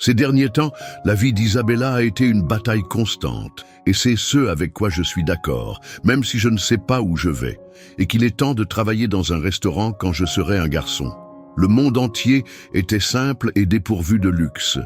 Ces derniers temps, la vie d'Isabella a été une bataille constante, et c'est ce avec quoi je suis d'accord, même si je ne sais pas où je vais, et qu'il est temps de travailler dans un restaurant quand je serai un garçon. Le monde entier était simple et dépourvu de luxe,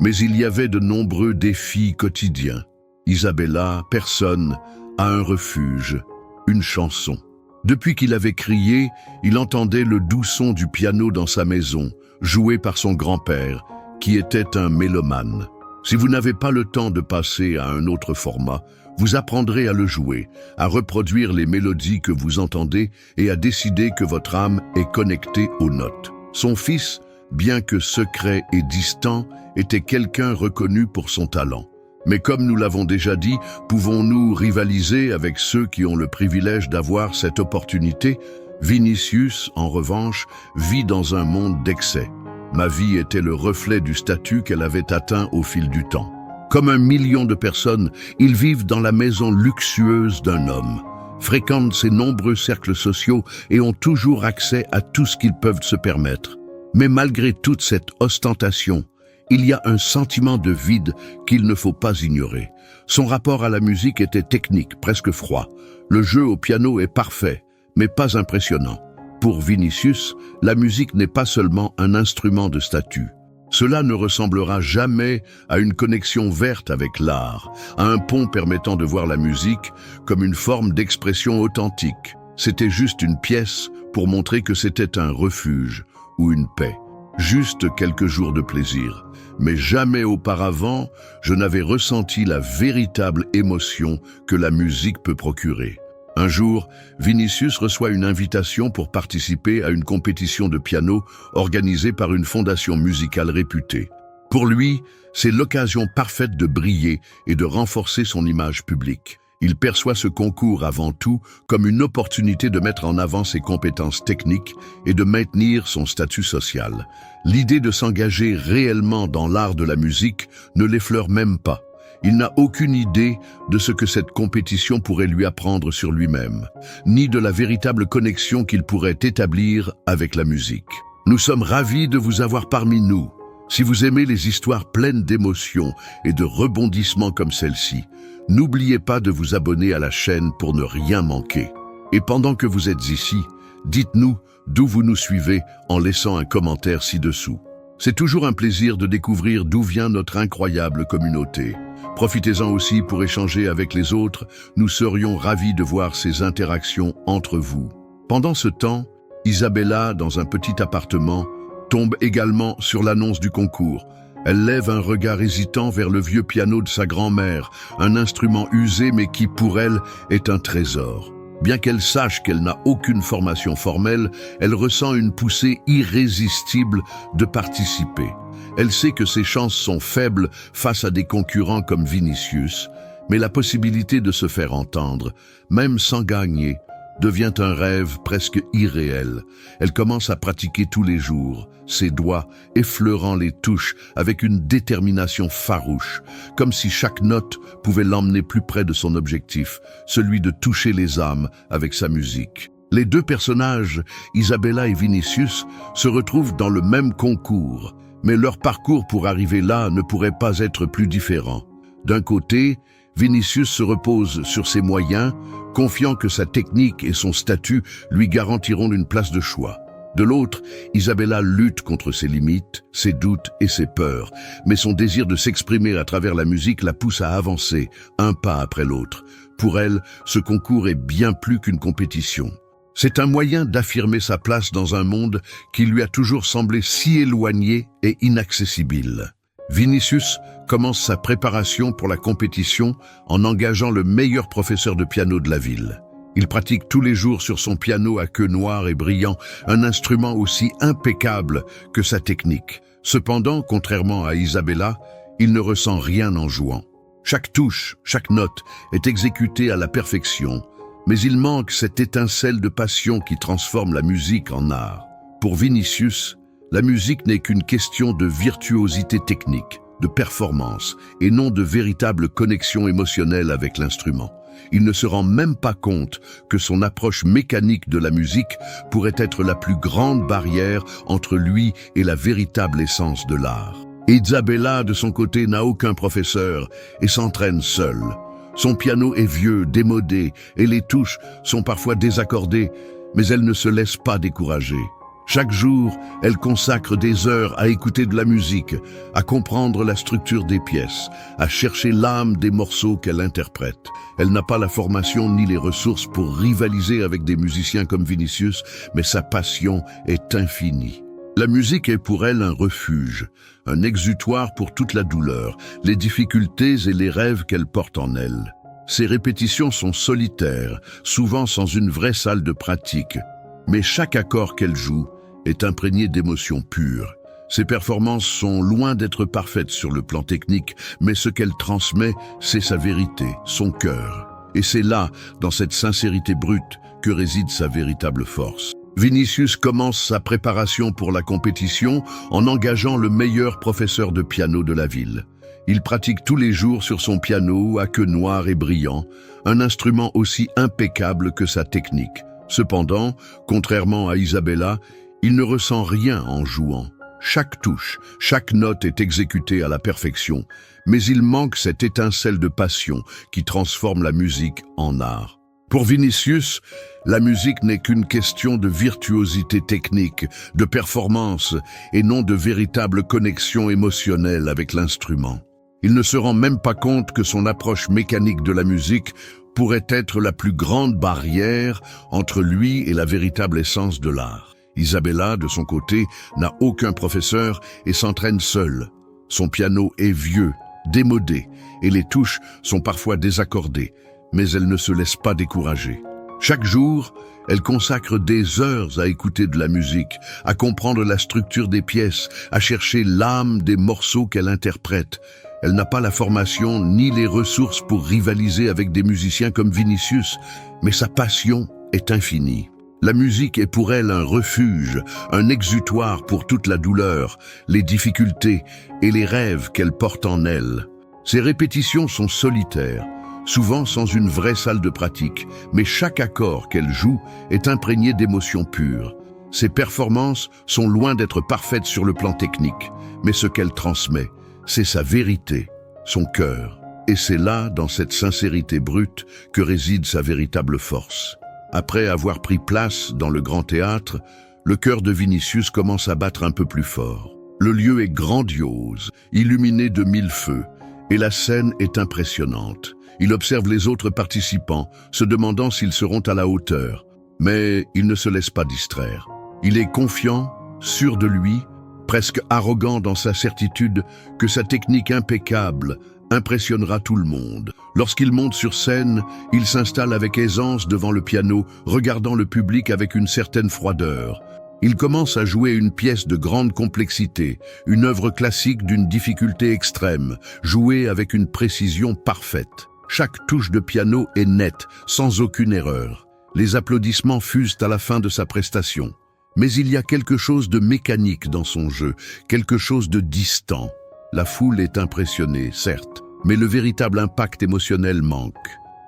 mais il y avait de nombreux défis quotidiens. Isabella, personne, a un refuge, une chanson. Depuis qu'il avait crié, il entendait le doux son du piano dans sa maison, joué par son grand-père, qui était un mélomane. Si vous n'avez pas le temps de passer à un autre format, vous apprendrez à le jouer, à reproduire les mélodies que vous entendez et à décider que votre âme est connectée aux notes. Son fils, bien que secret et distant, était quelqu'un reconnu pour son talent. Mais comme nous l'avons déjà dit, pouvons-nous rivaliser avec ceux qui ont le privilège d'avoir cette opportunité? Vinicius, en revanche, vit dans un monde d'excès. Ma vie était le reflet du statut qu'elle avait atteint au fil du temps. Comme 1 million de personnes, ils vivent dans la maison luxueuse d'un homme, fréquentent ses nombreux cercles sociaux et ont toujours accès à tout ce qu'ils peuvent se permettre. Mais malgré toute cette ostentation, il y a un sentiment de vide qu'il ne faut pas ignorer. Son rapport à la musique était technique, presque froid. Le jeu au piano est parfait, mais pas impressionnant. Pour Vinicius, la musique n'est pas seulement un instrument de statut. Cela ne ressemblera jamais à une connexion verte avec l'art, à un pont permettant de voir la musique comme une forme d'expression authentique. C'était juste une pièce pour montrer que c'était un refuge ou une paix. Juste quelques jours de plaisir. Mais jamais auparavant, je n'avais ressenti la véritable émotion que la musique peut procurer. Un jour, Vinicius reçoit une invitation pour participer à une compétition de piano organisée par une fondation musicale réputée. Pour lui, c'est l'occasion parfaite de briller et de renforcer son image publique. Il perçoit ce concours avant tout comme une opportunité de mettre en avant ses compétences techniques et de maintenir son statut social. L'idée de s'engager réellement dans l'art de la musique ne l'effleure même pas. Il n'a aucune idée de ce que cette compétition pourrait lui apprendre sur lui-même, ni de la véritable connexion qu'il pourrait établir avec la musique. Nous sommes ravis de vous avoir parmi nous. Si vous aimez les histoires pleines d'émotions et de rebondissements comme celle-ci, n'oubliez pas de vous abonner à la chaîne pour ne rien manquer. Et pendant que vous êtes ici, dites-nous d'où vous nous suivez en laissant un commentaire ci-dessous. C'est toujours un plaisir de découvrir d'où vient notre incroyable communauté. Profitez-en aussi pour échanger avec les autres, nous serions ravis de voir ces interactions entre vous. Pendant ce temps, Isabella, dans un petit appartement, tombe également sur l'annonce du concours. Elle lève un regard hésitant vers le vieux piano de sa grand-mère, un instrument usé mais qui pour elle est un trésor. Bien qu'elle sache qu'elle n'a aucune formation formelle, elle ressent une poussée irrésistible de participer. Elle sait que ses chances sont faibles face à des concurrents comme Vinicius, mais la possibilité de se faire entendre, même sans gagner, devient un rêve presque irréel. Elle commence à pratiquer tous les jours, ses doigts effleurant les touches avec une détermination farouche, comme si chaque note pouvait l'emmener plus près de son objectif, celui de toucher les âmes avec sa musique. Les deux personnages, Isabella et Vinicius, se retrouvent dans le même concours, mais leur parcours pour arriver là ne pourrait pas être plus différent. D'un côté, Vinicius se repose sur ses moyens, confiant que sa technique et son statut lui garantiront une place de choix. De l'autre, Isabella lutte contre ses limites, ses doutes et ses peurs, mais son désir de s'exprimer à travers la musique la pousse à avancer, un pas après l'autre. Pour elle, ce concours est bien plus qu'une compétition. C'est un moyen d'affirmer sa place dans un monde qui lui a toujours semblé si éloigné et inaccessible. Vinicius commence sa préparation pour la compétition en engageant le meilleur professeur de piano de la ville. Il pratique tous les jours sur son piano à queue noire et brillant, un instrument aussi impeccable que sa technique. Cependant, contrairement à Isabella, il ne ressent rien en jouant. Chaque touche, chaque note est exécutée à la perfection, mais il manque cette étincelle de passion qui transforme la musique en art. Pour Vinicius, la musique n'est qu'une question de virtuosité technique, de performance, et non de véritable connexion émotionnelle avec l'instrument. Il ne se rend même pas compte que son approche mécanique de la musique pourrait être la plus grande barrière entre lui et la véritable essence de l'art. Isabella, de son côté, n'a aucun professeur et s'entraîne seule. Son piano est vieux, démodé, et les touches sont parfois désaccordées, mais elle ne se laisse pas décourager. Chaque jour, elle consacre des heures à écouter de la musique, à comprendre la structure des pièces, à chercher l'âme des morceaux qu'elle interprète. Elle n'a pas la formation ni les ressources pour rivaliser avec des musiciens comme Vinicius, mais sa passion est infinie. La musique est pour elle un refuge, un exutoire pour toute la douleur, les difficultés et les rêves qu'elle porte en elle. Ses répétitions sont solitaires, souvent sans une vraie salle de pratique, mais chaque accord qu'elle joue est imprégné d'émotions pures. Ses performances sont loin d'être parfaites sur le plan technique, mais ce qu'elle transmet, c'est sa vérité, son cœur. Et c'est là, dans cette sincérité brute, que réside sa véritable force. Vinicius commence sa préparation pour la compétition en engageant le meilleur professeur de piano de la ville. Il pratique tous les jours sur son piano à queue noire et brillant, un instrument aussi impeccable que sa technique. Cependant, contrairement à Isabella, il ne ressent rien en jouant. Chaque touche, chaque note est exécutée à la perfection, mais il manque cette étincelle de passion qui transforme la musique en art. Pour Vinicius, la musique n'est qu'une question de virtuosité technique, de performance et non de véritable connexion émotionnelle avec l'instrument. Il ne se rend même pas compte que son approche mécanique de la musique pourrait être la plus grande barrière entre lui et la véritable essence de l'art. Isabella, de son côté, n'a aucun professeur et s'entraîne seule. Son piano est vieux, démodé, et les touches sont parfois désaccordées, mais elle ne se laisse pas décourager. Chaque jour, elle consacre des heures à écouter de la musique, à comprendre la structure des pièces, à chercher l'âme des morceaux qu'elle interprète. Elle n'a pas la formation ni les ressources pour rivaliser avec des musiciens comme Vinicius, mais sa passion est infinie. La musique est pour elle un refuge, un exutoire pour toute la douleur, les difficultés et les rêves qu'elle porte en elle. Ses répétitions sont solitaires, souvent sans une vraie salle de pratique, mais chaque accord qu'elle joue est imprégné d'émotions pures. Ses performances sont loin d'être parfaites sur le plan technique, mais ce qu'elle transmet, c'est sa vérité, son cœur. Et c'est là, dans cette sincérité brute, que réside sa véritable force. Après avoir pris place dans le grand théâtre, le cœur de Vinicius commence à battre un peu plus fort. Le lieu est grandiose, illuminé de 1000 feux, et la scène est impressionnante. Il observe les autres participants, se demandant s'ils seront à la hauteur. Mais il ne se laisse pas distraire. Il est confiant, sûr de lui, presque arrogant dans sa certitude que sa technique impeccable impressionnera tout le monde. Lorsqu'il monte sur scène, il s'installe avec aisance devant le piano, regardant le public avec une certaine froideur. Il commence à jouer une pièce de grande complexité, une œuvre classique d'une difficulté extrême, jouée avec une précision parfaite. Chaque touche de piano est nette, sans aucune erreur. Les applaudissements fusent à la fin de sa prestation. Mais il y a quelque chose de mécanique dans son jeu, quelque chose de distant. La foule est impressionnée, certes, mais le véritable impact émotionnel manque.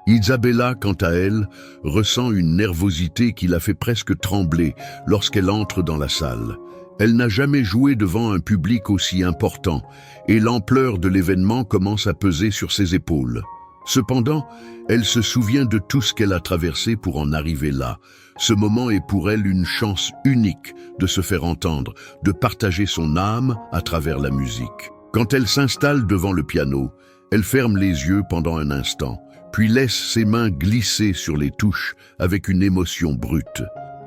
Isabella, quant à elle, ressent une nervosité qui la fait presque trembler lorsqu'elle entre dans la salle. Elle n'a jamais joué devant un public aussi important, et l'ampleur de l'événement commence à peser sur ses épaules. Cependant, elle se souvient de tout ce qu'elle a traversé pour en arriver là. Ce moment est pour elle une chance unique de se faire entendre, de partager son âme à travers la musique. Quand elle s'installe devant le piano, elle ferme les yeux pendant un instant, puis laisse ses mains glisser sur les touches avec une émotion brute.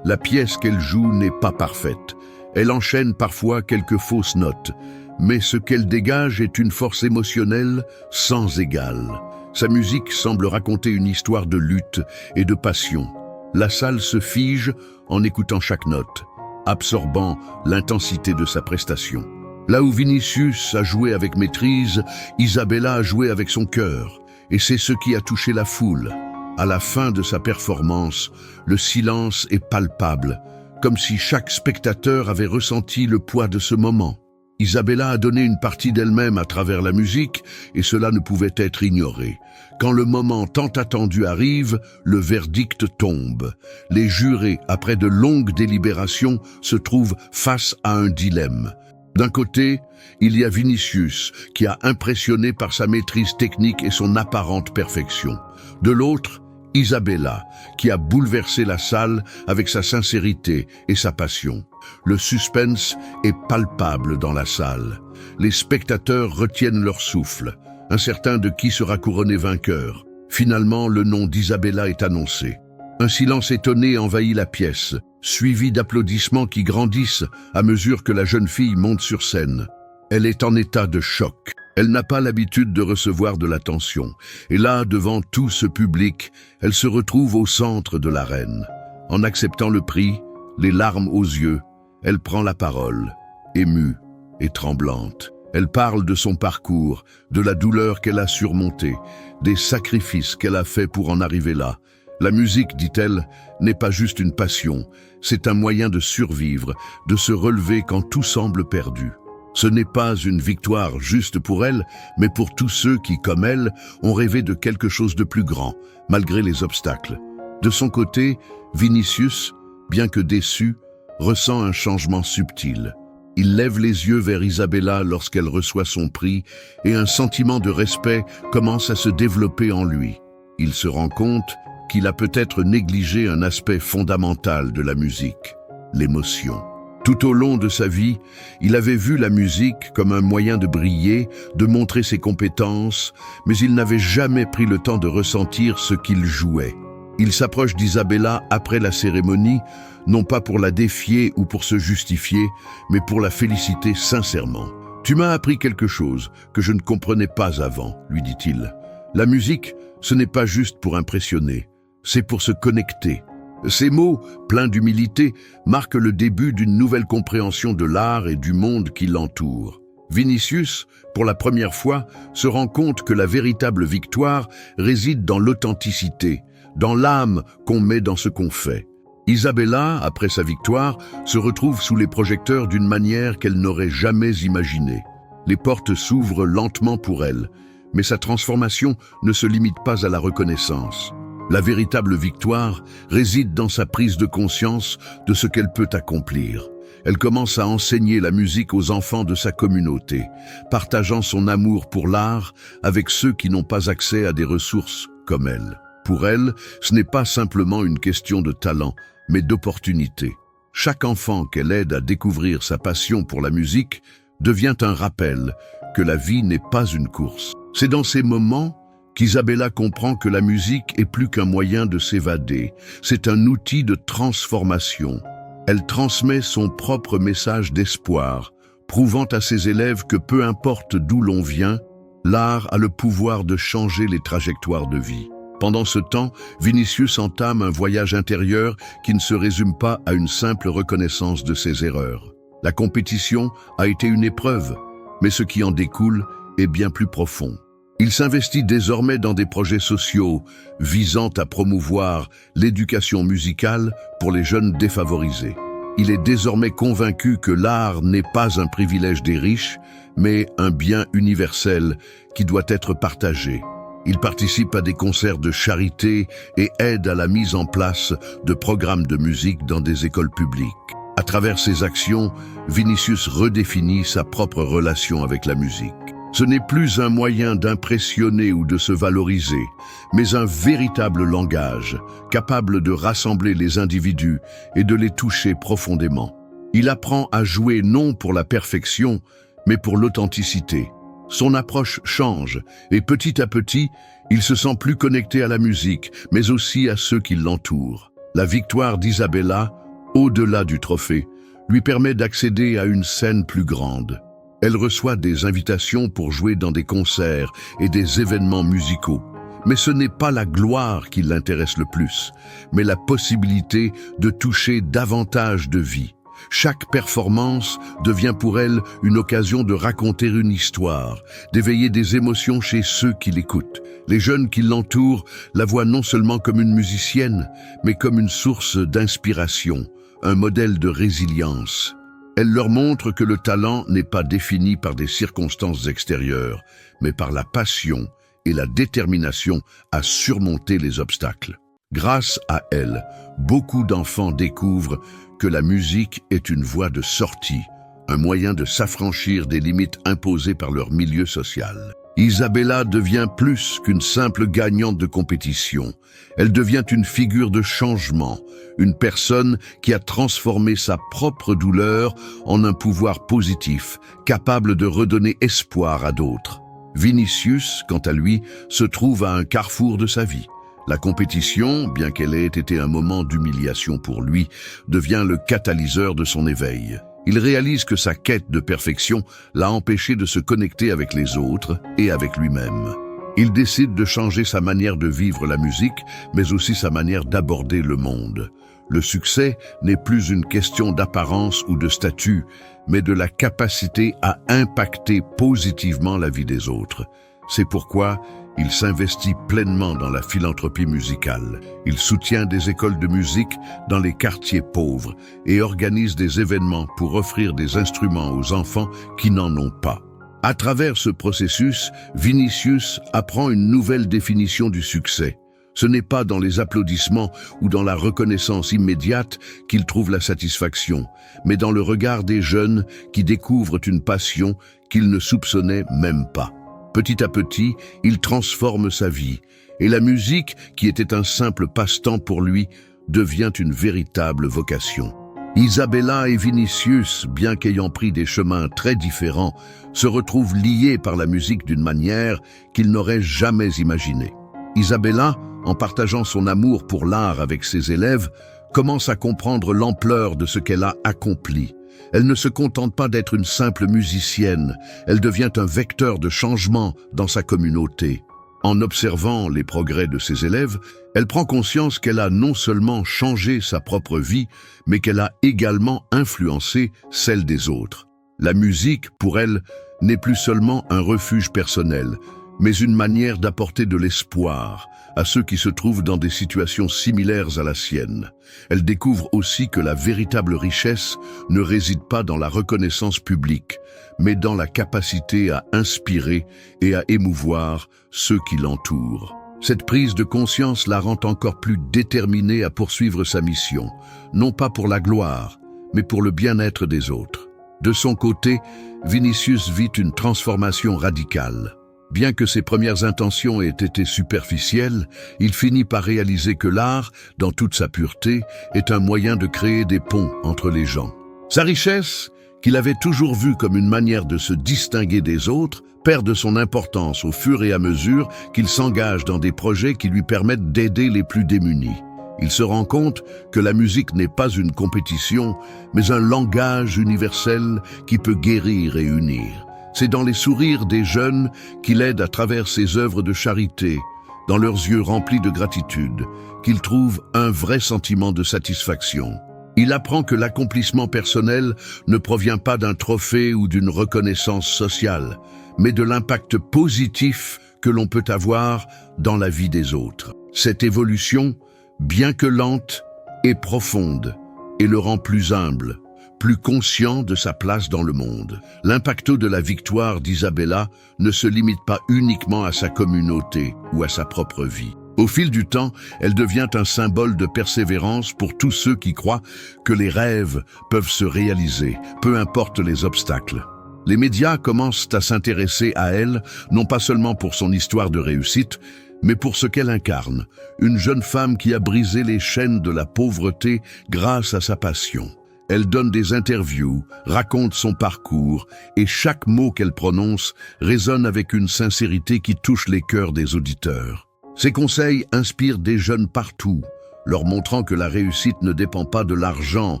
La pièce qu'elle joue n'est pas parfaite. Elle enchaîne parfois quelques fausses notes, mais ce qu'elle dégage est une force émotionnelle sans égale. Sa musique semble raconter une histoire de lutte et de passion. La salle se fige en écoutant chaque note, absorbant l'intensité de sa prestation. Là où Vinicius a joué avec maîtrise, Isabella a joué avec son cœur, et c'est ce qui a touché la foule. À la fin de sa performance, le silence est palpable, comme si chaque spectateur avait ressenti le poids de ce moment. Isabella a donné une partie d'elle-même à travers la musique, et cela ne pouvait être ignoré. Quand le moment tant attendu arrive, le verdict tombe. Les jurés, après de longues délibérations, se trouvent face à un dilemme. D'un côté, il y a Vinicius, qui a impressionné par sa maîtrise technique et son apparente perfection. De l'autre, Isabella, qui a bouleversé la salle avec sa sincérité et sa passion. Le suspense est palpable dans la salle. Les spectateurs retiennent leur souffle, incertains de qui sera couronné vainqueur. Finalement, le nom d'Isabella est annoncé. Un silence étonné envahit la pièce, suivi d'applaudissements qui grandissent à mesure que la jeune fille monte sur scène. Elle est en état de choc. Elle n'a pas l'habitude de recevoir de l'attention. Et là, devant tout ce public, elle se retrouve au centre de l'arène. En acceptant le prix, les larmes aux yeux, elle prend la parole, émue et tremblante. Elle parle de son parcours, de la douleur qu'elle a surmontée, des sacrifices qu'elle a faits pour en arriver là. La musique, dit-elle, n'est pas juste une passion, c'est un moyen de survivre, de se relever quand tout semble perdu. Ce n'est pas une victoire juste pour elle, mais pour tous ceux qui, comme elle, ont rêvé de quelque chose de plus grand, malgré les obstacles. De son côté, Vinicius, bien que déçu, ressent un changement subtil. Il lève les yeux vers Isabella lorsqu'elle reçoit son prix et un sentiment de respect commence à se développer en lui. Il se rend compte qu'il a peut-être négligé un aspect fondamental de la musique, l'émotion. Tout au long de sa vie, il avait vu la musique comme un moyen de briller, de montrer ses compétences, mais il n'avait jamais pris le temps de ressentir ce qu'il jouait. Il s'approche d'Isabella après la cérémonie, non pas pour la défier ou pour se justifier, mais pour la féliciter sincèrement. « Tu m'as appris quelque chose que je ne comprenais pas avant », lui dit-il. « La musique, ce n'est pas juste pour impressionner, c'est pour se connecter. » Ces mots, pleins d'humilité, marquent le début d'une nouvelle compréhension de l'art et du monde qui l'entoure. Vinicius, pour la première fois, se rend compte que la véritable victoire réside dans l'authenticité, dans l'âme qu'on met dans ce qu'on fait. Isabella, après sa victoire, se retrouve sous les projecteurs d'une manière qu'elle n'aurait jamais imaginée. Les portes s'ouvrent lentement pour elle, mais sa transformation ne se limite pas à la reconnaissance. La véritable victoire réside dans sa prise de conscience de ce qu'elle peut accomplir. Elle commence à enseigner la musique aux enfants de sa communauté, partageant son amour pour l'art avec ceux qui n'ont pas accès à des ressources comme elle. Pour elle, ce n'est pas simplement une question de talent, mais d'opportunité. Chaque enfant qu'elle aide à découvrir sa passion pour la musique devient un rappel que la vie n'est pas une course. C'est dans ces moments qu'Isabella comprend que la musique est plus qu'un moyen de s'évader, c'est un outil de transformation. Elle transmet son propre message d'espoir, prouvant à ses élèves que peu importe d'où l'on vient, l'art a le pouvoir de changer les trajectoires de vie. Pendant ce temps, Vinicius entame un voyage intérieur qui ne se résume pas à une simple reconnaissance de ses erreurs. La compétition a été une épreuve, mais ce qui en découle est bien plus profond. Il s'investit désormais dans des projets sociaux visant à promouvoir l'éducation musicale pour les jeunes défavorisés. Il est désormais convaincu que l'art n'est pas un privilège des riches, mais un bien universel qui doit être partagé. Il participe à des concerts de charité et aide à la mise en place de programmes de musique dans des écoles publiques. À travers ses actions, Vinicius redéfinit sa propre relation avec la musique. Ce n'est plus un moyen d'impressionner ou de se valoriser, mais un véritable langage, capable de rassembler les individus et de les toucher profondément. Il apprend à jouer non pour la perfection, mais pour l'authenticité. Son approche change, et petit à petit, il se sent plus connecté à la musique, mais aussi à ceux qui l'entourent. La victoire d'Isabella, au-delà du trophée, lui permet d'accéder à une scène plus grande. Elle reçoit des invitations pour jouer dans des concerts et des événements musicaux. Mais ce n'est pas la gloire qui l'intéresse le plus, mais la possibilité de toucher davantage de vies. Chaque performance devient pour elle une occasion de raconter une histoire, d'éveiller des émotions chez ceux qui l'écoutent. Les jeunes qui l'entourent la voient non seulement comme une musicienne, mais comme une source d'inspiration, un modèle de résilience. Elle leur montre que le talent n'est pas défini par des circonstances extérieures, mais par la passion et la détermination à surmonter les obstacles. Grâce à elle, beaucoup d'enfants découvrent que la musique est une voie de sortie, un moyen de s'affranchir des limites imposées par leur milieu social. Isabella devient plus qu'une simple gagnante de compétition. Elle devient une figure de changement, une personne qui a transformé sa propre douleur en un pouvoir positif, capable de redonner espoir à d'autres. Vinicius, quant à lui, se trouve à un carrefour de sa vie. La compétition, bien qu'elle ait été un moment d'humiliation pour lui, devient le catalyseur de son éveil. Il réalise que sa quête de perfection l'a empêché de se connecter avec les autres et avec lui-même. Il décide de changer sa manière de vivre la musique, mais aussi sa manière d'aborder le monde. Le succès n'est plus une question d'apparence ou de statut, mais de la capacité à impacter positivement la vie des autres. C'est pourquoi il s'investit pleinement dans la philanthropie musicale. Il soutient des écoles de musique dans les quartiers pauvres et organise des événements pour offrir des instruments aux enfants qui n'en ont pas. À travers ce processus, Vinicius apprend une nouvelle définition du succès. Ce n'est pas dans les applaudissements ou dans la reconnaissance immédiate qu'il trouve la satisfaction, mais dans le regard des jeunes qui découvrent une passion qu'ils ne soupçonnaient même pas. Petit à petit, il transforme sa vie, et la musique, qui était un simple passe-temps pour lui, devient une véritable vocation. Isabella et Vinicius, bien qu'ayant pris des chemins très différents, se retrouvent liés par la musique d'une manière qu'ils n'auraient jamais imaginée. Isabella, en partageant son amour pour l'art avec ses élèves, commence à comprendre l'ampleur de ce qu'elle a accompli. Elle ne se contente pas d'être une simple musicienne, elle devient un vecteur de changement dans sa communauté. En observant les progrès de ses élèves, elle prend conscience qu'elle a non seulement changé sa propre vie, mais qu'elle a également influencé celle des autres. La musique, pour elle, n'est plus seulement un refuge personnel, mais une manière d'apporter de l'espoir à ceux qui se trouvent dans des situations similaires à la sienne. Elle découvre aussi que la véritable richesse ne réside pas dans la reconnaissance publique, mais dans la capacité à inspirer et à émouvoir ceux qui l'entourent. Cette prise de conscience la rend encore plus déterminée à poursuivre sa mission, non pas pour la gloire, mais pour le bien-être des autres. De son côté, Vinicius vit une transformation radicale. Bien que ses premières intentions aient été superficielles, il finit par réaliser que l'art, dans toute sa pureté, est un moyen de créer des ponts entre les gens. Sa richesse, qu'il avait toujours vue comme une manière de se distinguer des autres, perd de son importance au fur et à mesure qu'il s'engage dans des projets qui lui permettent d'aider les plus démunis. Il se rend compte que la musique n'est pas une compétition, mais un langage universel qui peut guérir et unir. C'est dans les sourires des jeunes qu'il aide à travers ses œuvres de charité, dans leurs yeux remplis de gratitude, qu'il trouve un vrai sentiment de satisfaction. Il apprend que l'accomplissement personnel ne provient pas d'un trophée ou d'une reconnaissance sociale, mais de l'impact positif que l'on peut avoir dans la vie des autres. Cette évolution, bien que lente, est profonde et le rend plus humble, plus conscient de sa place dans le monde. L'impact de la victoire d'Isabella ne se limite pas uniquement à sa communauté ou à sa propre vie. Au fil du temps, elle devient un symbole de persévérance pour tous ceux qui croient que les rêves peuvent se réaliser, peu importe les obstacles. Les médias commencent à s'intéresser à elle, non pas seulement pour son histoire de réussite, mais pour ce qu'elle incarne, une jeune femme qui a brisé les chaînes de la pauvreté grâce à sa passion. Elle donne des interviews, raconte son parcours, et chaque mot qu'elle prononce résonne avec une sincérité qui touche les cœurs des auditeurs. Ses conseils inspirent des jeunes partout, leur montrant que la réussite ne dépend pas de l'argent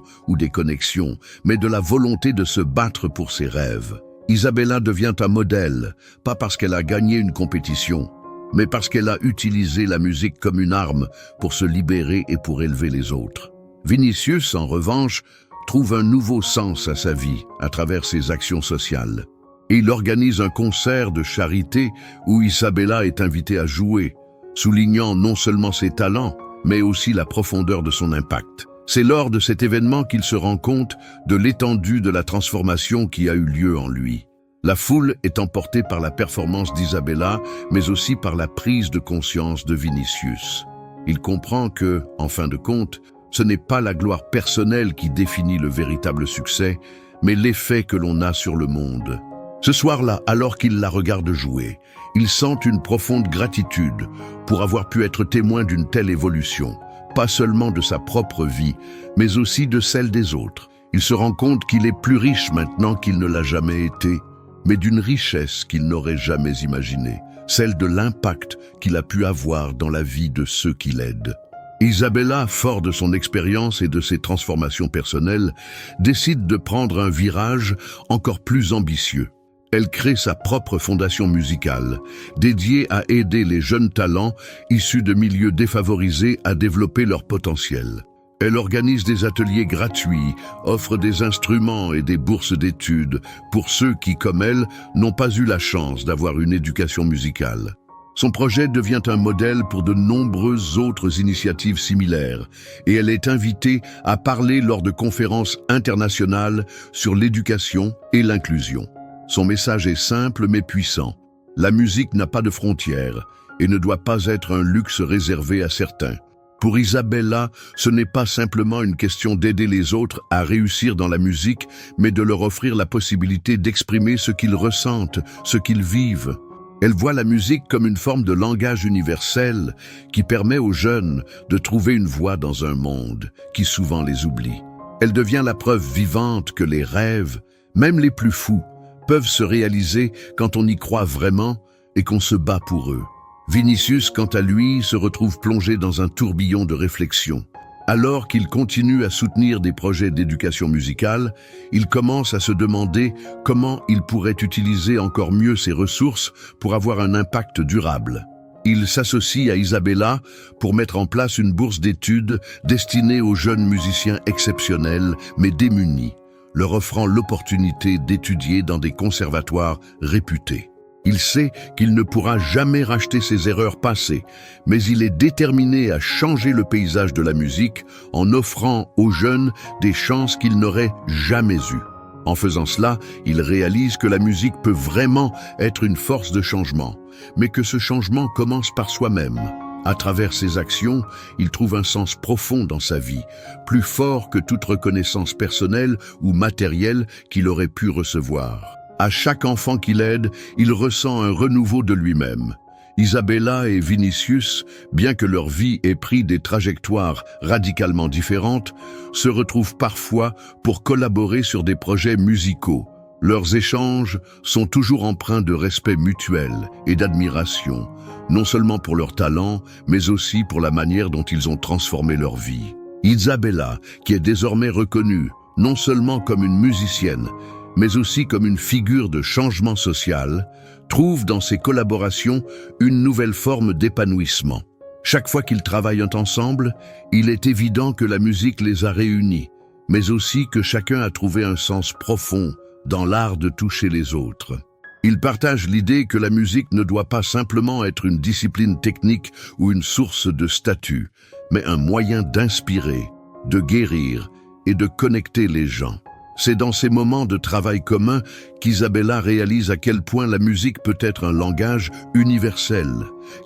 ou des connexions, mais de la volonté de se battre pour ses rêves. Isabella devient un modèle, pas parce qu'elle a gagné une compétition, mais parce qu'elle a utilisé la musique comme une arme pour se libérer et pour élever les autres. Vinicius, en revanche, trouve un nouveau sens à sa vie à travers ses actions sociales. Et il organise un concert de charité où Isabella est invitée à jouer, soulignant non seulement ses talents, mais aussi la profondeur de son impact. C'est lors de cet événement qu'il se rend compte de l'étendue de la transformation qui a eu lieu en lui. La foule est emportée par la performance d'Isabella, mais aussi par la prise de conscience de Vinicius. Il comprend que, en fin de compte, ce n'est pas la gloire personnelle qui définit le véritable succès, mais l'effet que l'on a sur le monde. Ce soir-là, alors qu'il la regarde jouer, il sent une profonde gratitude pour avoir pu être témoin d'une telle évolution, pas seulement de sa propre vie, mais aussi de celle des autres. Il se rend compte qu'il est plus riche maintenant qu'il ne l'a jamais été, mais d'une richesse qu'il n'aurait jamais imaginée, celle de l'impact qu'il a pu avoir dans la vie de ceux qui l'aident. Isabella, fort de son expérience et de ses transformations personnelles, décide de prendre un virage encore plus ambitieux. Elle crée sa propre fondation musicale, dédiée à aider les jeunes talents issus de milieux défavorisés à développer leur potentiel. Elle organise des ateliers gratuits, offre des instruments et des bourses d'études pour ceux qui, comme elle, n'ont pas eu la chance d'avoir une éducation musicale. Son projet devient un modèle pour de nombreuses autres initiatives similaires et elle est invitée à parler lors de conférences internationales sur l'éducation et l'inclusion. Son message est simple mais puissant. La musique n'a pas de frontières et ne doit pas être un luxe réservé à certains. Pour Isabella, ce n'est pas simplement une question d'aider les autres à réussir dans la musique, mais de leur offrir la possibilité d'exprimer ce qu'ils ressentent, ce qu'ils vivent. Elle voit la musique comme une forme de langage universel qui permet aux jeunes de trouver une voix dans un monde qui souvent les oublie. Elle devient la preuve vivante que les rêves, même les plus fous, peuvent se réaliser quand on y croit vraiment et qu'on se bat pour eux. Vinicius, quant à lui, se retrouve plongé dans un tourbillon de réflexion. Alors qu'il continue à soutenir des projets d'éducation musicale, il commence à se demander comment il pourrait utiliser encore mieux ses ressources pour avoir un impact durable. Il s'associe à Isabella pour mettre en place une bourse d'études destinée aux jeunes musiciens exceptionnels mais démunis, leur offrant l'opportunité d'étudier dans des conservatoires réputés. Il sait qu'il ne pourra jamais racheter ses erreurs passées, mais il est déterminé à changer le paysage de la musique en offrant aux jeunes des chances qu'ils n'auraient jamais eues. En faisant cela, il réalise que la musique peut vraiment être une force de changement, mais que ce changement commence par soi-même. À travers ses actions, il trouve un sens profond dans sa vie, plus fort que toute reconnaissance personnelle ou matérielle qu'il aurait pu recevoir. À chaque enfant qu'il aide, il ressent un renouveau de lui-même. Isabella et Vinicius, bien que leur vie ait pris des trajectoires radicalement différentes, se retrouvent parfois pour collaborer sur des projets musicaux. Leurs échanges sont toujours empreints de respect mutuel et d'admiration, non seulement pour leur talent, mais aussi pour la manière dont ils ont transformé leur vie. Isabella, qui est désormais reconnue non seulement comme une musicienne, mais aussi comme une figure de changement social, trouve dans ces collaborations une nouvelle forme d'épanouissement. Chaque fois qu'ils travaillent ensemble, il est évident que la musique les a réunis, mais aussi que chacun a trouvé un sens profond dans l'art de toucher les autres. Ils partagent l'idée que la musique ne doit pas simplement être une discipline technique ou une source de statut, mais un moyen d'inspirer, de guérir et de connecter les gens. C'est dans ces moments de travail commun qu'Isabella réalise à quel point la musique peut être un langage universel,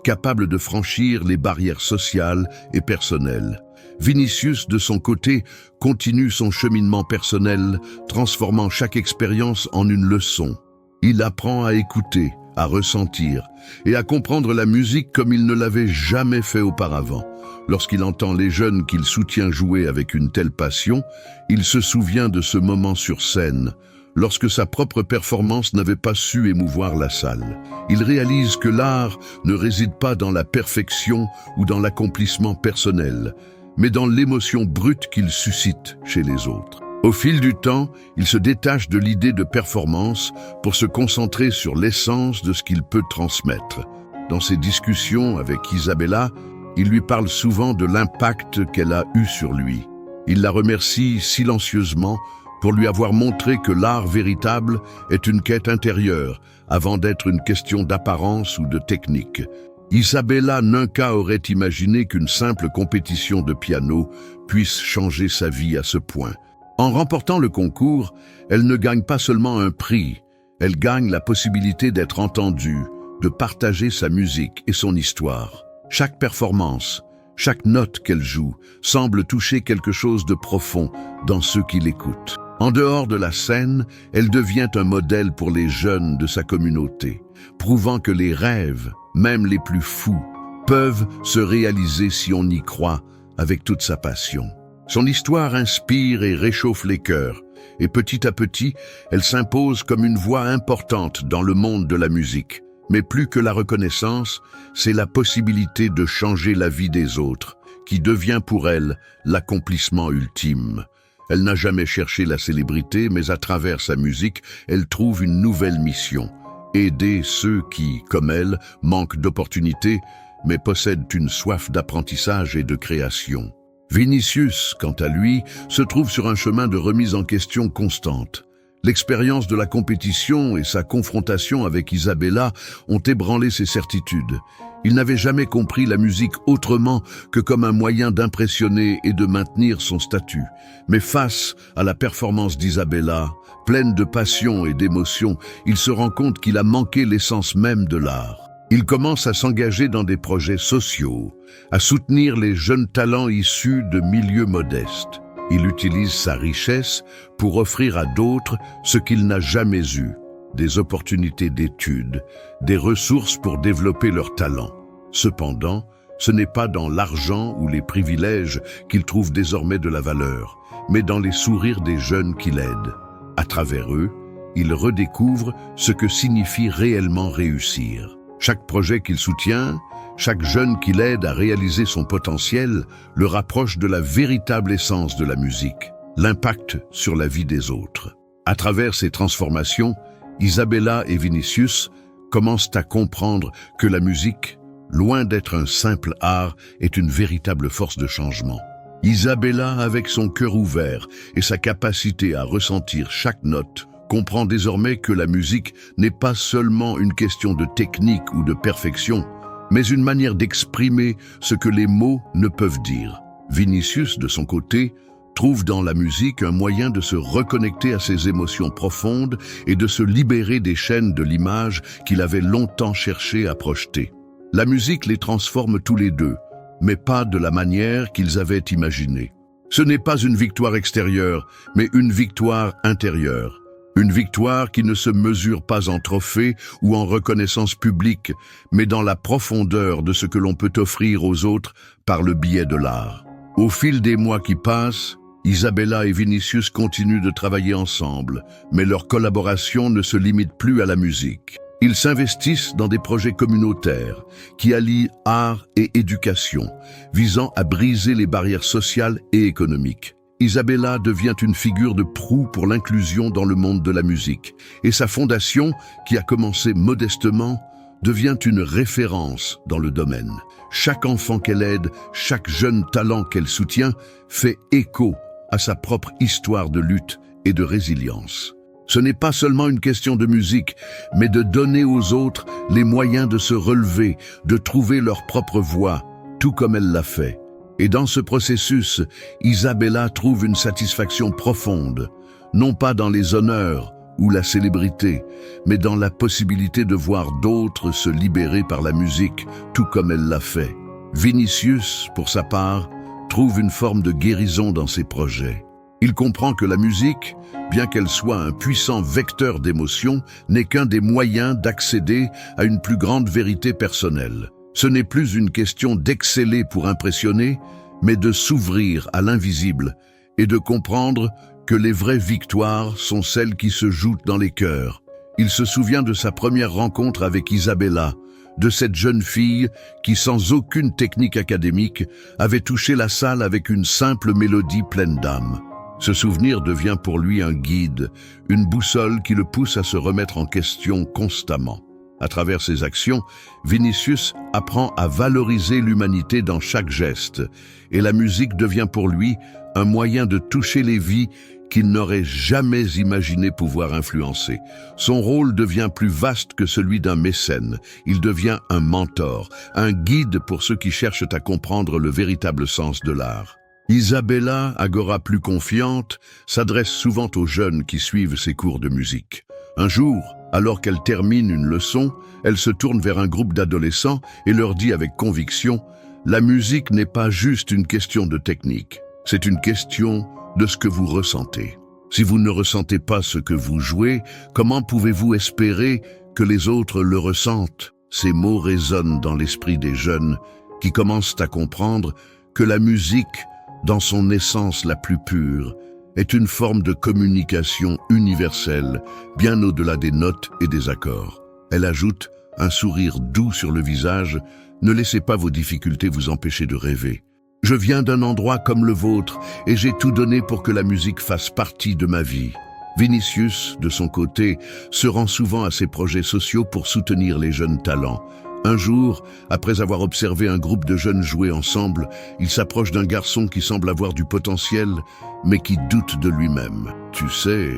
capable de franchir les barrières sociales et personnelles. Vinicius, de son côté, continue son cheminement personnel, transformant chaque expérience en une leçon. Il apprend à écouter, à ressentir et à comprendre la musique comme il ne l'avait jamais fait auparavant. Lorsqu'il entend les jeunes qu'il soutient jouer avec une telle passion, il se souvient de ce moment sur scène, lorsque sa propre performance n'avait pas su émouvoir la salle. Il réalise que l'art ne réside pas dans la perfection ou dans l'accomplissement personnel, mais dans l'émotion brute qu'il suscite chez les autres. Au fil du temps, il se détache de l'idée de performance pour se concentrer sur l'essence de ce qu'il peut transmettre. Dans ses discussions avec Isabella, il lui parle souvent de l'impact qu'elle a eu sur lui. Il la remercie silencieusement pour lui avoir montré que l'art véritable est une quête intérieure avant d'être une question d'apparence ou de technique. Isabella Nunca aurait imaginé qu'une simple compétition de piano puisse changer sa vie à ce point. En remportant le concours, elle ne gagne pas seulement un prix, elle gagne la possibilité d'être entendue, de partager sa musique et son histoire. Chaque performance, chaque note qu'elle joue, semble toucher quelque chose de profond dans ceux qui l'écoutent. En dehors de la scène, elle devient un modèle pour les jeunes de sa communauté, prouvant que les rêves, même les plus fous, peuvent se réaliser si on y croit avec toute sa passion. Son histoire inspire et réchauffe les cœurs, et petit à petit, elle s'impose comme une voix importante dans le monde de la musique. Mais plus que la reconnaissance, c'est la possibilité de changer la vie des autres, qui devient pour elle l'accomplissement ultime. Elle n'a jamais cherché la célébrité, mais à travers sa musique, elle trouve une nouvelle mission. Aider ceux qui, comme elle, manquent d'opportunités, mais possèdent une soif d'apprentissage et de création. Vinicius, quant à lui, se trouve sur un chemin de remise en question constante. L'expérience de la compétition et sa confrontation avec Isabella ont ébranlé ses certitudes. Il n'avait jamais compris la musique autrement que comme un moyen d'impressionner et de maintenir son statut. Mais face à la performance d'Isabella, pleine de passion et d'émotion, il se rend compte qu'il a manqué l'essence même de l'art. Il commence à s'engager dans des projets sociaux, à soutenir les jeunes talents issus de milieux modestes. Il utilise sa richesse pour offrir à d'autres ce qu'il n'a jamais eu, des opportunités d'études, des ressources pour développer leurs talents. Cependant, ce n'est pas dans l'argent ou les privilèges qu'il trouve désormais de la valeur, mais dans les sourires des jeunes qu'il aide. À travers eux, il redécouvre ce que signifie réellement réussir. Chaque projet qu'il soutient, chaque jeune qu'il aide à réaliser son potentiel, le rapproche de la véritable essence de la musique, l'impact sur la vie des autres. À travers ces transformations, Isabella et Vinicius commencent à comprendre que la musique, loin d'être un simple art, est une véritable force de changement. Isabella, avec son cœur ouvert et sa capacité à ressentir chaque note, comprend désormais que la musique n'est pas seulement une question de technique ou de perfection, mais une manière d'exprimer ce que les mots ne peuvent dire. Vinicius, de son côté, trouve dans la musique un moyen de se reconnecter à ses émotions profondes et de se libérer des chaînes de l'image qu'il avait longtemps cherché à projeter. La musique les transforme tous les deux, mais pas de la manière qu'ils avaient imaginée. Ce n'est pas une victoire extérieure, mais une victoire intérieure. Une victoire qui ne se mesure pas en trophée ou en reconnaissance publique, mais dans la profondeur de ce que l'on peut offrir aux autres par le biais de l'art. Au fil des mois qui passent, Isabella et Vinicius continuent de travailler ensemble, mais leur collaboration ne se limite plus à la musique. Ils s'investissent dans des projets communautaires qui allient art et éducation, visant à briser les barrières sociales et économiques. Isabella devient une figure de proue pour l'inclusion dans le monde de la musique, et sa fondation, qui a commencé modestement, devient une référence dans le domaine. Chaque enfant qu'elle aide, chaque jeune talent qu'elle soutient, fait écho à sa propre histoire de lutte et de résilience. Ce n'est pas seulement une question de musique, mais de donner aux autres les moyens de se relever, de trouver leur propre voie, tout comme elle l'a fait. Et dans ce processus, Isabella trouve une satisfaction profonde, non pas dans les honneurs ou la célébrité, mais dans la possibilité de voir d'autres se libérer par la musique, tout comme elle l'a fait. Vinicius, pour sa part, trouve une forme de guérison dans ses projets. Il comprend que la musique, bien qu'elle soit un puissant vecteur d'émotion, n'est qu'un des moyens d'accéder à une plus grande vérité personnelle. Ce n'est plus une question d'exceller pour impressionner, mais de s'ouvrir à l'invisible et de comprendre que les vraies victoires sont celles qui se jouent dans les cœurs. Il se souvient de sa première rencontre avec Isabella, de cette jeune fille qui, sans aucune technique académique, avait touché la salle avec une simple mélodie pleine d'âme. Ce souvenir devient pour lui un guide, une boussole qui le pousse à se remettre en question constamment. À travers ses actions, Vinicius apprend à valoriser l'humanité dans chaque geste, et la musique devient pour lui un moyen de toucher les vies qu'il n'aurait jamais imaginé pouvoir influencer. Son rôle devient plus vaste que celui d'un mécène. Il devient un mentor, un guide pour ceux qui cherchent à comprendre le véritable sens de l'art. Isabella, agora plus confiante, s'adresse souvent aux jeunes qui suivent ses cours de musique. Un jour, alors qu'elle termine une leçon, elle se tourne vers un groupe d'adolescents et leur dit avec conviction « La musique n'est pas juste une question de technique, c'est une question de ce que vous ressentez. » Si vous ne ressentez pas ce que vous jouez, comment pouvez-vous espérer que les autres le ressentent? Ces mots résonnent dans l'esprit des jeunes qui commencent à comprendre que la musique, dans son essence la plus pure, est une forme de communication universelle, bien au-delà des notes et des accords. Elle ajoute un sourire doux sur le visage. Ne laissez pas vos difficultés vous empêcher de rêver. Je viens d'un endroit comme le vôtre et j'ai tout donné pour que la musique fasse partie de ma vie. Vinicius, de son côté, se rend souvent à ses projets sociaux pour soutenir les jeunes talents. Un jour, après avoir observé un groupe de jeunes jouer ensemble, il s'approche d'un garçon qui semble avoir du potentiel, mais qui doute de lui-même. « Tu sais, »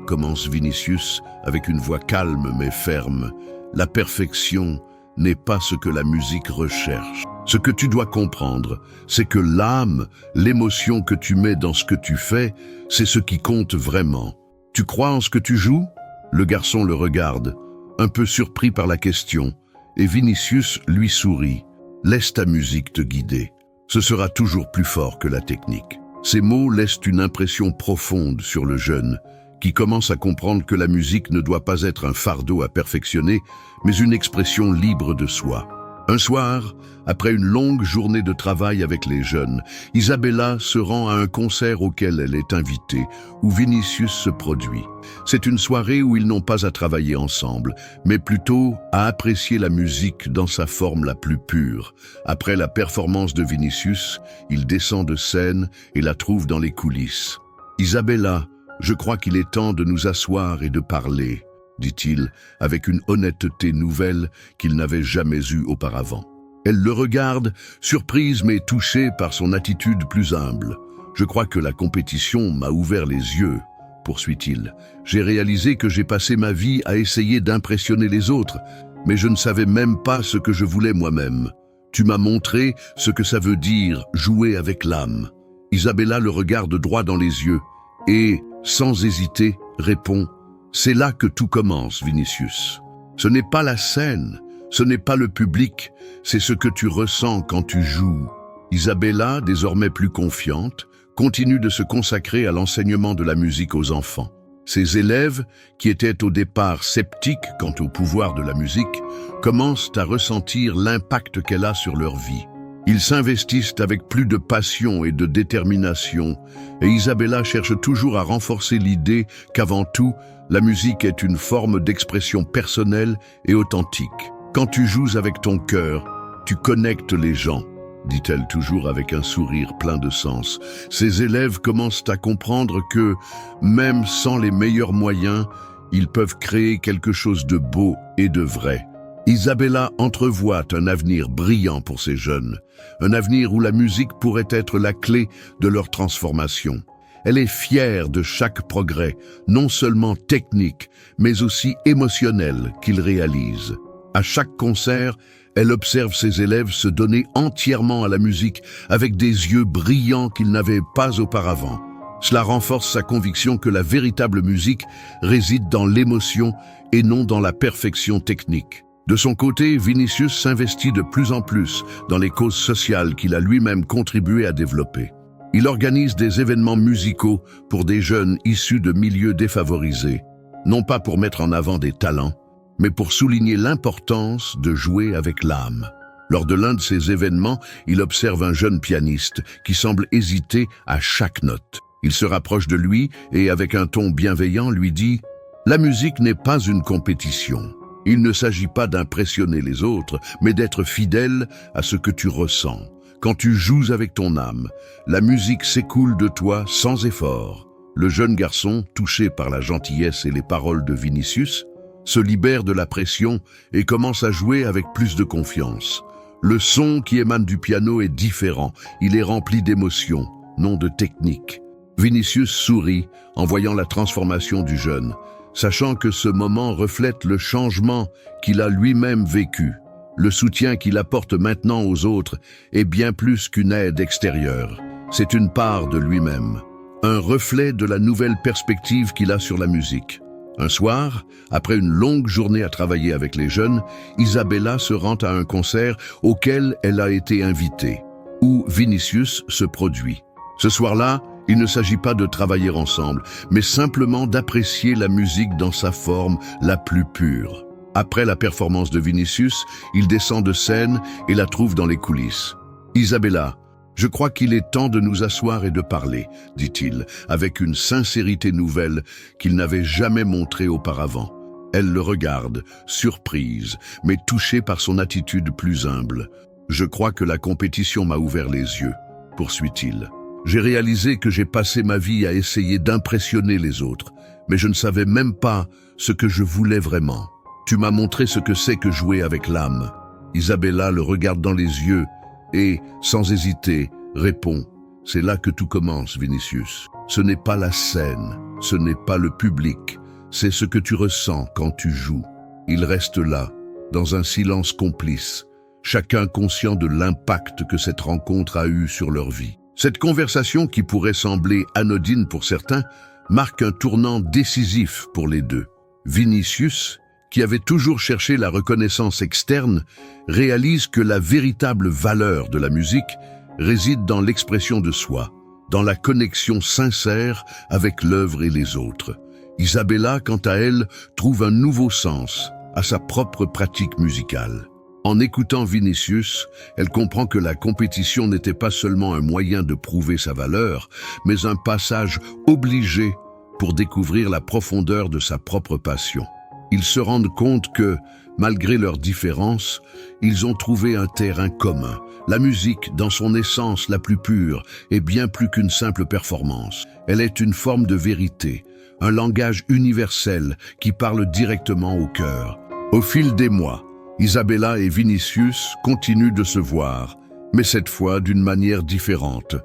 commence Vinicius avec une voix calme mais ferme, « la perfection n'est pas ce que la musique recherche. Ce que tu dois comprendre, c'est que l'âme, l'émotion que tu mets dans ce que tu fais, c'est ce qui compte vraiment. Tu crois en ce que tu joues ?» Le garçon le regarde, un peu surpris par la question, et Vinicius lui sourit. « Laisse ta musique te guider. Ce sera toujours plus fort que la technique. » Ces mots laissent une impression profonde sur le jeune, qui commence à comprendre que la musique ne doit pas être un fardeau à perfectionner, mais une expression libre de soi. Un soir, après une longue journée de travail avec les jeunes, Isabella se rend à un concert auquel elle est invitée, où Vinicius se produit. C'est une soirée où ils n'ont pas à travailler ensemble, mais plutôt à apprécier la musique dans sa forme la plus pure. Après la performance de Vinicius, il descend de scène et la trouve dans les coulisses. « Isabella, je crois qu'il est temps de nous asseoir et de parler, » dit-il, avec une honnêteté nouvelle qu'il n'avait jamais eue auparavant. Elle le regarde, surprise mais touchée par son attitude plus humble. « Je crois que la compétition m'a ouvert les yeux, » poursuit-il. « J'ai réalisé que j'ai passé ma vie à essayer d'impressionner les autres, mais je ne savais même pas ce que je voulais moi-même. Tu m'as montré ce que ça veut dire jouer avec l'âme. » Isabella le regarde droit dans les yeux et, sans hésiter, répond « C'est là que tout commence, Vinicius. Ce n'est pas la scène, ce n'est pas le public, c'est ce que tu ressens quand tu joues. » Isabella, désormais plus confiante, continue de se consacrer à l'enseignement de la musique aux enfants. Ses élèves, qui étaient au départ sceptiques quant au pouvoir de la musique, commencent à ressentir l'impact qu'elle a sur leur vie. Ils s'investissent avec plus de passion et de détermination, et Isabella cherche toujours à renforcer l'idée qu'avant tout, la musique est une forme d'expression personnelle et authentique. « Quand tu joues avec ton cœur, tu connectes les gens », dit-elle toujours avec un sourire plein de sens. Ses élèves commencent à comprendre que, même sans les meilleurs moyens, ils peuvent créer quelque chose de beau et de vrai. Isabella entrevoit un avenir brillant pour ces jeunes, un avenir où la musique pourrait être la clé de leur transformation. Elle est fière de chaque progrès, non seulement technique, mais aussi émotionnel qu'ils réalisent. À chaque concert, elle observe ses élèves se donner entièrement à la musique avec des yeux brillants qu'ils n'avaient pas auparavant. Cela renforce sa conviction que la véritable musique réside dans l'émotion et non dans la perfection technique. De son côté, Vinicius s'investit de plus en plus dans les causes sociales qu'il a lui-même contribué à développer. Il organise des événements musicaux pour des jeunes issus de milieux défavorisés, non pas pour mettre en avant des talents, mais pour souligner l'importance de jouer avec l'âme. Lors de l'un de ces événements, il observe un jeune pianiste qui semble hésiter à chaque note. Il se rapproche de lui et, avec un ton bienveillant, lui dit « La musique n'est pas une compétition. Il ne s'agit pas d'impressionner les autres, mais d'être fidèle à ce que tu ressens. Quand tu joues avec ton âme, la musique s'écoule de toi sans effort. » Le jeune garçon, touché par la gentillesse et les paroles de Vinicius, se libère de la pression et commence à jouer avec plus de confiance. Le son qui émane du piano est différent, il est rempli d'émotion, non de technique. Vinicius sourit en voyant la transformation du jeune, sachant que ce moment reflète le changement qu'il a lui-même vécu. Le soutien qu'il apporte maintenant aux autres est bien plus qu'une aide extérieure. C'est une part de lui-même, un reflet de la nouvelle perspective qu'il a sur la musique. Un soir, après une longue journée à travailler avec les jeunes, Isabella se rend à un concert auquel elle a été invitée, où Vinicius se produit. Ce soir-là, Il ne s'agit pas de travailler ensemble, mais simplement d'apprécier la musique dans sa forme la plus pure. Après la performance de Vinicius, il descend de scène et la trouve dans les coulisses. « Isabella, je crois qu'il est temps de nous asseoir et de parler, » dit-il, avec une sincérité nouvelle qu'il n'avait jamais montrée auparavant. Elle le regarde, surprise, mais touchée par son attitude plus humble. « Je crois que la compétition m'a ouvert les yeux, » poursuit-il. « J'ai réalisé que j'ai passé ma vie à essayer d'impressionner les autres, mais je ne savais même pas ce que je voulais vraiment. Tu m'as montré ce que c'est que jouer avec l'âme. » Isabella le regarde dans les yeux et, sans hésiter, répond « C'est là que tout commence, Vinicius. Ce n'est pas la scène, ce n'est pas le public, c'est ce que tu ressens quand tu joues. » Ils restent là, dans un silence complice, chacun conscient de l'impact que cette rencontre a eu sur leur vie. Cette conversation, qui pourrait sembler anodine pour certains, marque un tournant décisif pour les deux. Vinicius, qui avait toujours cherché la reconnaissance externe, réalise que la véritable valeur de la musique réside dans l'expression de soi, dans la connexion sincère avec l'œuvre et les autres. Isabella, quant à elle, trouve un nouveau sens à sa propre pratique musicale. En écoutant Vinicius, elle comprend que la compétition n'était pas seulement un moyen de prouver sa valeur, mais un passage obligé pour découvrir la profondeur de sa propre passion. Ils se rendent compte que, malgré leurs différences, ils ont trouvé un terrain commun. La musique, dans son essence la plus pure, est bien plus qu'une simple performance. Elle est une forme de vérité, un langage universel qui parle directement au cœur. Au fil des mois, Isabella et Vinicius continuent de se voir, mais cette fois d'une manière différente.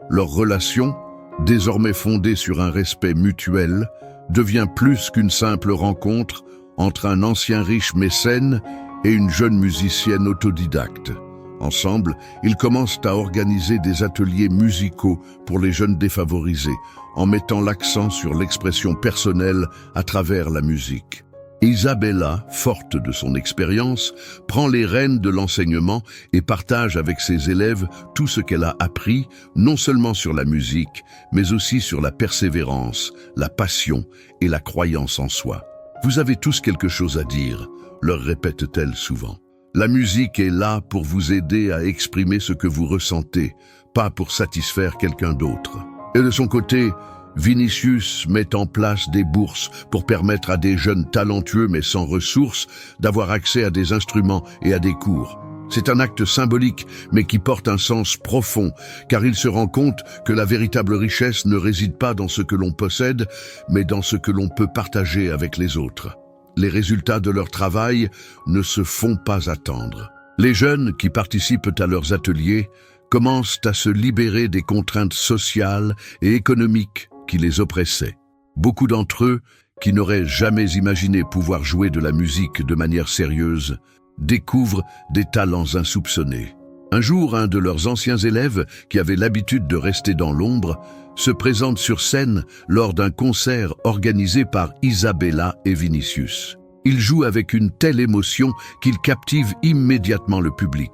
Leur relation, désormais fondée sur un respect mutuel, devient plus qu'une simple rencontre entre un ancien riche mécène et une jeune musicienne autodidacte. Ensemble, ils commencent à organiser des ateliers musicaux pour les jeunes défavorisés, en mettant l'accent sur l'expression personnelle à travers la musique. Isabella, forte de son expérience, prend les rênes de l'enseignement et partage avec ses élèves tout ce qu'elle a appris, non seulement sur la musique, mais aussi sur la persévérance, la passion et la croyance en soi. « Vous avez tous quelque chose à dire », leur répète-t-elle souvent. La musique est là pour vous aider à exprimer ce que vous ressentez, pas pour satisfaire quelqu'un d'autre. Et de son côté, Vinicius met en place des bourses pour permettre à des jeunes talentueux mais sans ressources d'avoir accès à des instruments et à des cours. C'est un acte symbolique mais qui porte un sens profond, car il se rend compte que la véritable richesse ne réside pas dans ce que l'on possède, mais dans ce que l'on peut partager avec les autres. Les résultats de leur travail ne se font pas attendre. Les jeunes qui participent à leurs ateliers commencent à se libérer des contraintes sociales et économiques qui les oppressaient. Beaucoup d'entre eux, qui n'auraient jamais imaginé pouvoir jouer de la musique de manière sérieuse, découvrent des talents insoupçonnés. Un jour, un de leurs anciens élèves, qui avait l'habitude de rester dans l'ombre, se présente sur scène lors d'un concert organisé par Isabella et Vinicius. Il joue avec une telle émotion qu'il captive immédiatement le public.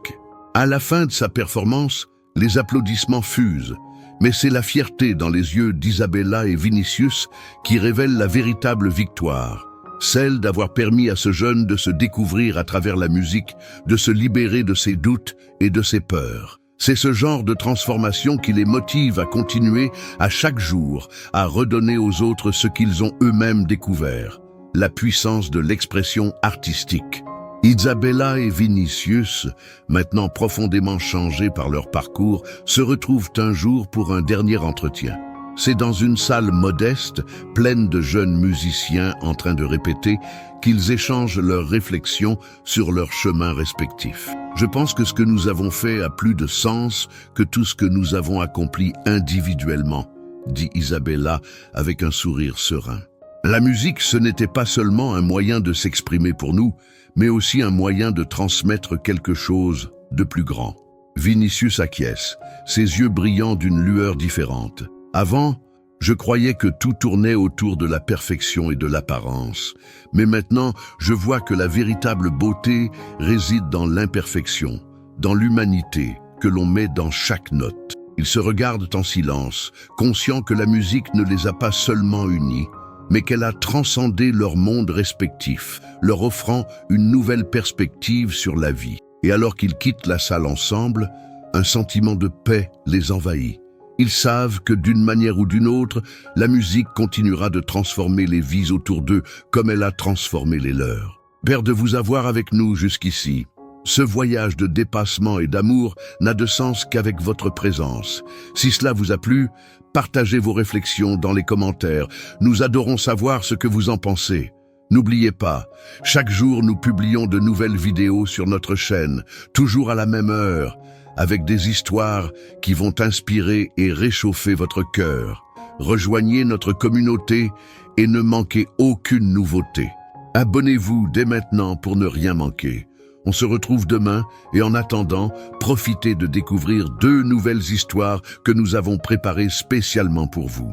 À la fin de sa performance, les applaudissements fusent, mais c'est la fierté dans les yeux d'Isabella et Vinicius qui révèle la véritable victoire, celle d'avoir permis à ce jeune de se découvrir à travers la musique, de se libérer de ses doutes et de ses peurs. C'est ce genre de transformation qui les motive à continuer à chaque jour, à redonner aux autres ce qu'ils ont eux-mêmes découvert, la puissance de l'expression artistique. Isabella et Vinicius, maintenant profondément changés par leur parcours, se retrouvent un jour pour un dernier entretien. C'est dans une salle modeste, pleine de jeunes musiciens en train de répéter, qu'ils échangent leurs réflexions sur leurs chemins respectifs. Je pense que ce que nous avons fait a plus de sens que tout ce que nous avons accompli individuellement, dit Isabella avec un sourire serein. La musique, ce n'était pas seulement un moyen de s'exprimer pour nous, mais aussi un moyen de transmettre quelque chose de plus grand. Vinicius acquiesce, ses yeux brillant d'une lueur différente. Avant, je croyais que tout tournait autour de la perfection et de l'apparence. Mais maintenant, je vois que la véritable beauté réside dans l'imperfection, dans l'humanité que l'on met dans chaque note. Ils se regardent en silence, conscients que la musique ne les a pas seulement unis, mais qu'elle a transcendé leur monde respectif, leur offrant une nouvelle perspective sur la vie. Et alors qu'ils quittent la salle ensemble, un sentiment de paix les envahit. Ils savent que d'une manière ou d'une autre, la musique continuera de transformer les vies autour d'eux comme elle a transformé les leurs. Père, de vous avoir avec nous jusqu'ici. Ce voyage de dépassement et d'amour n'a de sens qu'avec votre présence. Si cela vous a plu, partagez vos réflexions dans les commentaires. Nous adorons savoir ce que vous en pensez. N'oubliez pas, chaque jour nous publions de nouvelles vidéos sur notre chaîne, toujours à la même heure, avec des histoires qui vont inspirer et réchauffer votre cœur. Rejoignez notre communauté et ne manquez aucune nouveauté. Abonnez-vous dès maintenant pour ne rien manquer. On se retrouve demain et en attendant, profitez de découvrir 2 nouvelles histoires que nous avons préparées spécialement pour vous.